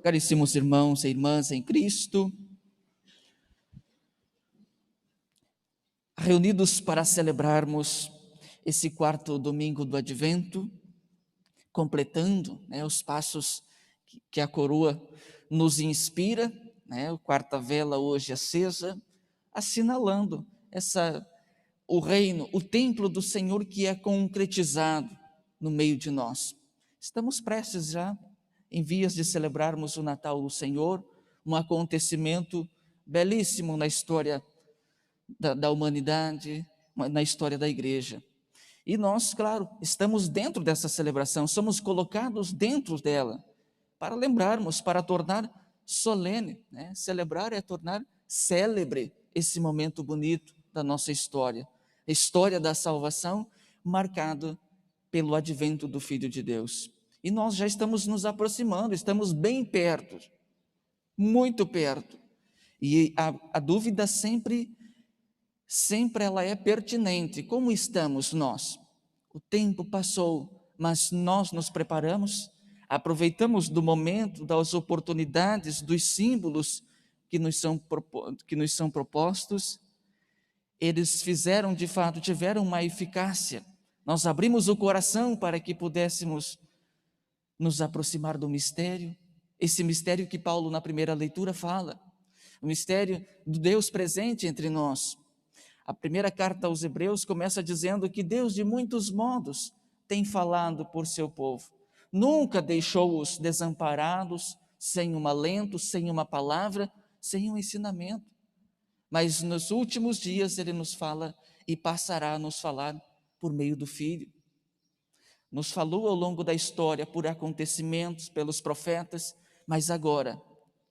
Caríssimos irmãos e irmãs em Cristo, reunidos para celebrarmos esse quarto domingo do Advento, completando os passos que a coroa nos inspira, o quarta vela hoje acesa, assinalando o reino, o templo do Senhor que é concretizado no meio de nós. Estamos prestes já em vias de celebrarmos o Natal do Senhor, um acontecimento belíssimo na história da humanidade, na história da igreja. E nós, claro, estamos dentro dessa celebração, somos colocados dentro dela, para lembrarmos, para tornar solene, celebrar é tornar célebre esse momento bonito da nossa história, a história da salvação marcada pelo advento do Filho de Deus. E nós já estamos nos aproximando, estamos bem perto, muito perto. E a dúvida sempre ela é pertinente. Como estamos nós? O tempo passou, mas nós nos preparamos, aproveitamos do momento, das oportunidades, dos símbolos que nos são propostos. Eles fizeram, de fato, tiveram uma eficácia. Nós abrimos o coração para que pudéssemos nos aproximar do mistério, esse mistério que Paulo na primeira leitura fala, o mistério do Deus presente entre nós. A primeira carta aos Hebreus começa dizendo que Deus de muitos modos tem falado por seu povo, nunca deixou-os desamparados, sem um alento, sem uma palavra, sem um ensinamento, mas nos últimos dias Ele nos fala e passará a nos falar por meio do Filho. Nos falou ao longo da história por acontecimentos, pelos profetas, mas agora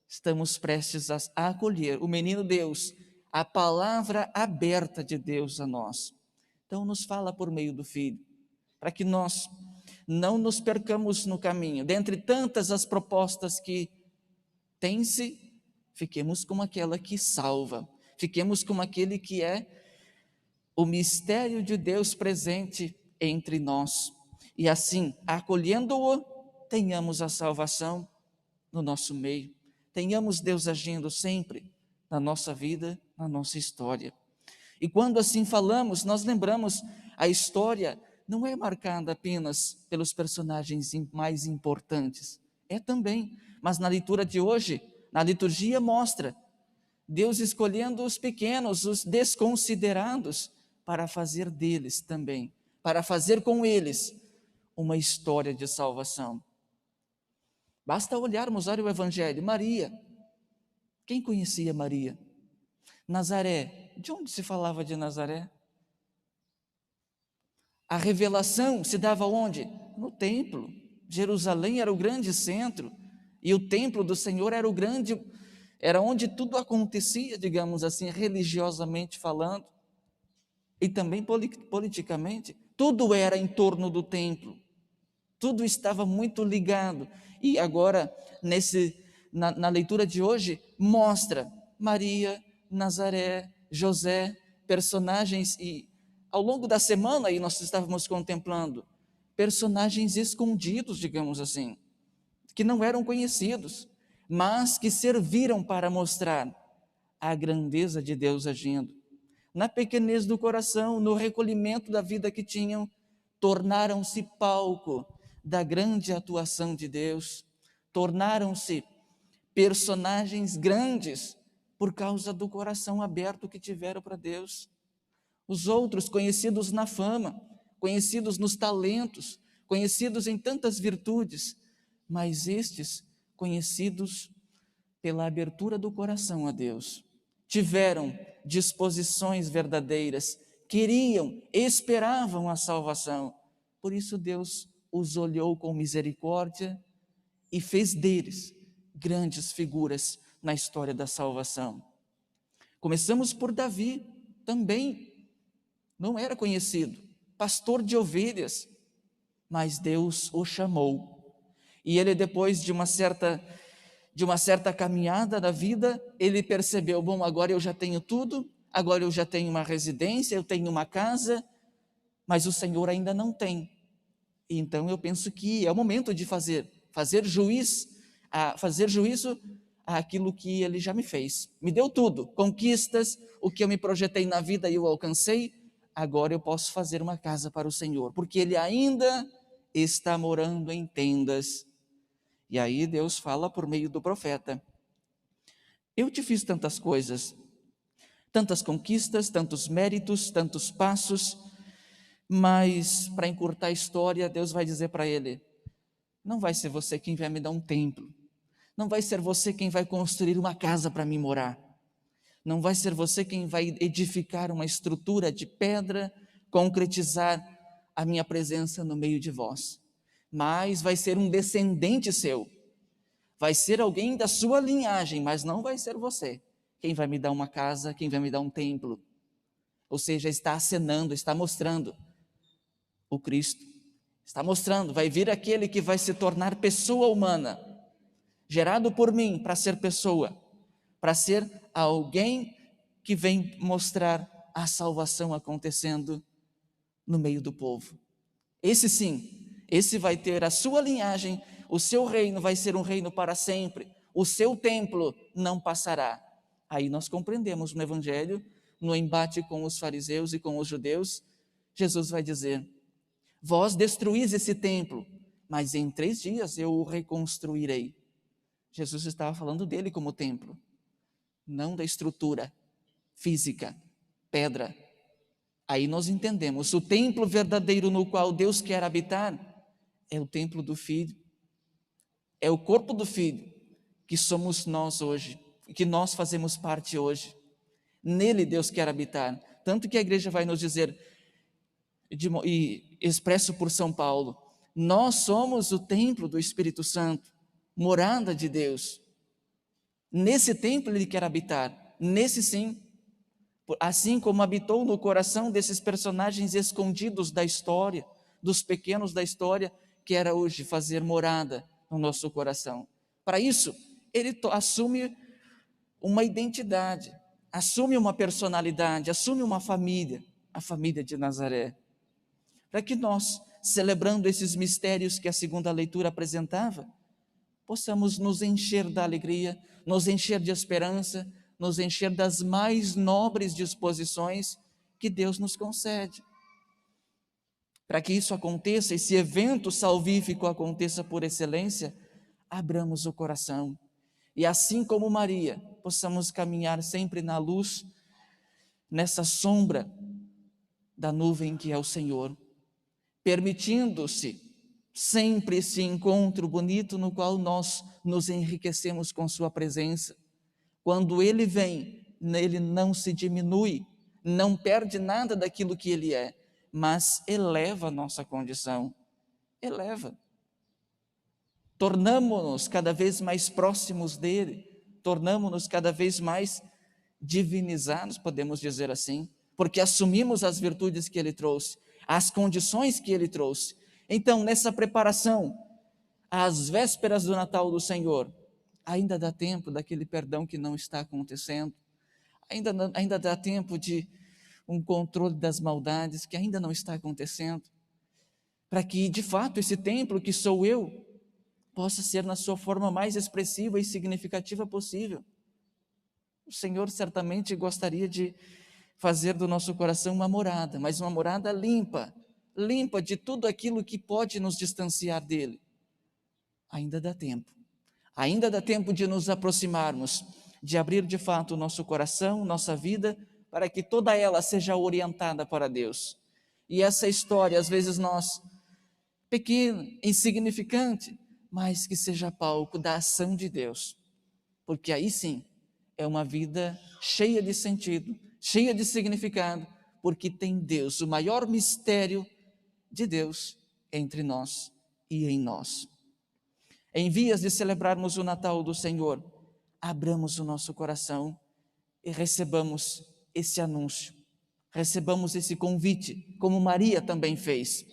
estamos prestes a acolher o menino Deus, a palavra aberta de Deus a nós. Então nos fala por meio do Filho, para que nós não nos percamos no caminho. Dentre tantas as propostas que tem-se, fiquemos com aquela que salva, fiquemos com aquele que é o mistério de Deus presente entre nós. E assim, acolhendo-o, tenhamos a salvação no nosso meio, tenhamos Deus agindo sempre na nossa vida, na nossa história. E quando assim falamos, nós lembramos, a história não é marcada apenas pelos personagens mais importantes, é também, mas na leitura de hoje, na liturgia mostra Deus escolhendo os pequenos, os desconsiderados, para fazer deles também, para fazer com eles uma história de salvação. Basta olharmos o Evangelho. Maria, quem conhecia Maria? Nazaré, de onde se falava de Nazaré? A revelação se dava onde? No templo. Jerusalém era o grande centro, e o templo do Senhor era onde tudo acontecia, digamos assim, religiosamente falando, e também politicamente. Tudo era em torno do templo, tudo estava muito ligado. E agora, na leitura de hoje, mostra Maria, Nazaré, José, personagens, e ao longo da semana aí nós estávamos contemplando personagens escondidos, digamos assim, que não eram conhecidos, mas que serviram para mostrar a grandeza de Deus agindo. Na pequenez do coração, no recolhimento da vida que tinham, tornaram-se palco da grande atuação de Deus, tornaram-se personagens grandes por causa do coração aberto que tiveram para Deus. Os outros, conhecidos na fama, conhecidos nos talentos, conhecidos em tantas virtudes, mas estes, conhecidos pela abertura do coração a Deus, tiveram disposições verdadeiras, queriam, esperavam a salvação. Por isso Deus os olhou com misericórdia e fez deles grandes figuras na história da salvação. Começamos por Davi, também não era conhecido, pastor de ovelhas, mas Deus o chamou. E ele, depois de uma certa caminhada da vida, ele percebeu, bom, agora eu já tenho tudo, agora eu já tenho uma residência, eu tenho uma casa, mas o Senhor ainda não tem. Então eu penso que é o momento de fazer juiz a fazer juízo àquilo que ele já me fez. Me deu tudo, conquistas, o que eu me projetei na vida e eu alcancei, agora eu posso fazer uma casa para o Senhor, porque ele ainda está morando em tendas. E aí Deus fala por meio do profeta: eu te fiz tantas coisas, tantas conquistas, tantos méritos, tantos passos, mas para encurtar a história, Deus vai dizer para ele: não vai ser você quem vai me dar um templo, não vai ser você quem vai construir uma casa para mim morar, não vai ser você quem vai edificar uma estrutura de pedra, concretizar a minha presença no meio de vós, mas vai ser um descendente seu, vai ser alguém da sua linhagem, mas não vai ser você quem vai me dar uma casa, quem vai me dar um templo. Ou seja, está acenando, está mostrando o Cristo, está mostrando, vai vir aquele que vai se tornar pessoa humana, gerado por mim para ser pessoa, para ser alguém que vem mostrar a salvação acontecendo no meio do povo. Esse sim, esse vai ter a sua linhagem, o seu reino vai ser um reino para sempre, o seu templo não passará. Aí nós compreendemos no Evangelho, no embate com os fariseus e com os judeus, Jesus vai dizer: vós destruís esse templo, mas em 3 dias eu o reconstruirei. Jesus estava falando dele como templo, não da estrutura física, pedra. Aí nós entendemos, o templo verdadeiro no qual Deus quer habitar é o templo do Filho, é o corpo do Filho, que somos nós hoje, que nós fazemos parte hoje. Nele Deus quer habitar, tanto que a igreja vai nos dizer, e expresso por São Paulo, nós somos o templo do Espírito Santo, morada de Deus. Nesse templo Ele quer habitar, nesse sim, assim como habitou no coração desses personagens escondidos da história, dos pequenos da história, que era hoje fazer morada no nosso coração. Para isso, Ele assume uma identidade, assume uma personalidade, assume uma família, a família de Nazaré. Para que nós, celebrando esses mistérios que a segunda leitura apresentava, possamos nos encher da alegria, nos encher de esperança, nos encher das mais nobres disposições que Deus nos concede. Para que isso aconteça, esse evento salvífico aconteça por excelência, abramos o coração e, assim como Maria, possamos caminhar sempre na luz, nessa sombra da nuvem que é o Senhor, permitindo-se sempre esse encontro bonito no qual nós nos enriquecemos com sua presença. Quando Ele vem, Ele não se diminui, não perde nada daquilo que Ele é, mas eleva a nossa condição, eleva. Tornamo-nos cada vez mais próximos dEle, tornamo-nos cada vez mais divinizados, podemos dizer assim, porque assumimos as virtudes que Ele trouxe, as condições que Ele trouxe. Então, nessa preparação, às vésperas do Natal do Senhor, ainda dá tempo daquele perdão que não está acontecendo, ainda dá tempo de um controle das maldades que ainda não está acontecendo, para que, de fato, esse templo que sou eu, possa ser na sua forma mais expressiva e significativa possível. O Senhor certamente gostaria de fazer do nosso coração uma morada, mas uma morada limpa, limpa de tudo aquilo que pode nos distanciar dele. Ainda dá tempo de nos aproximarmos, de abrir de fato o nosso coração, nossa vida, para que toda ela seja orientada para Deus. E essa história, às vezes nós, pequena, insignificante, mas que seja palco da ação de Deus, porque aí sim é uma vida cheia de sentido, cheia de significado, porque tem Deus, o maior mistério de Deus entre nós e em nós. Em vias de celebrarmos o Natal do Senhor, abramos o nosso coração e recebamos esse anúncio, recebamos esse convite, como Maria também fez.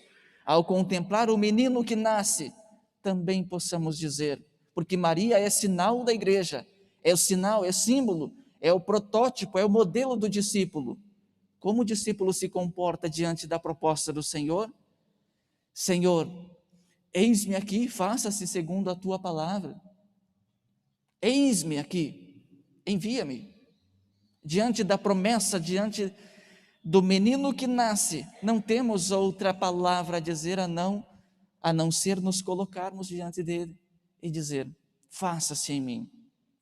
Ao contemplar o menino que nasce, também possamos dizer, porque Maria é sinal da igreja, é o sinal, é símbolo, é o protótipo, é o modelo do discípulo. Como o discípulo se comporta diante da proposta do Senhor? Senhor, eis-me aqui, faça-se segundo a tua palavra. Eis-me aqui, envia-me. Diante da promessa, diante do menino que nasce, não temos outra palavra a dizer a não ser nos colocarmos diante dele e dizer: faça-se em mim,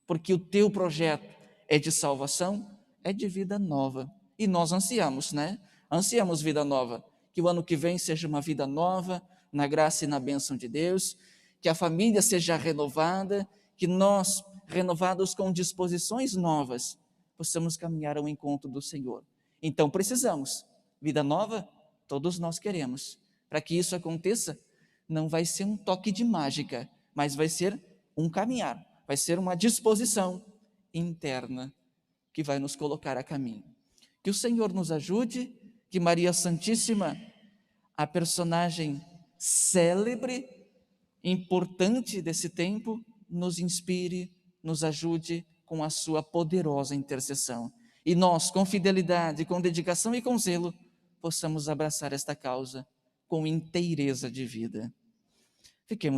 porque o teu projeto é de salvação, é de vida nova. E nós ansiamos, né? Ansiamos vida nova, que o ano que vem seja uma vida nova, na graça e na bênção de Deus, que a família seja renovada, que nós, renovados com disposições novas, possamos caminhar ao encontro do Senhor. Então precisamos, vida nova, todos nós queremos. Para que isso aconteça, não vai ser um toque de mágica, mas vai ser um caminhar, vai ser uma disposição interna que vai nos colocar a caminho. Que o Senhor nos ajude, que Maria Santíssima, a personagem célebre, importante desse tempo, nos inspire, nos ajude com a sua poderosa intercessão. E nós, com fidelidade, com dedicação e com zelo, possamos abraçar esta causa com inteireza de vida. Fiquemos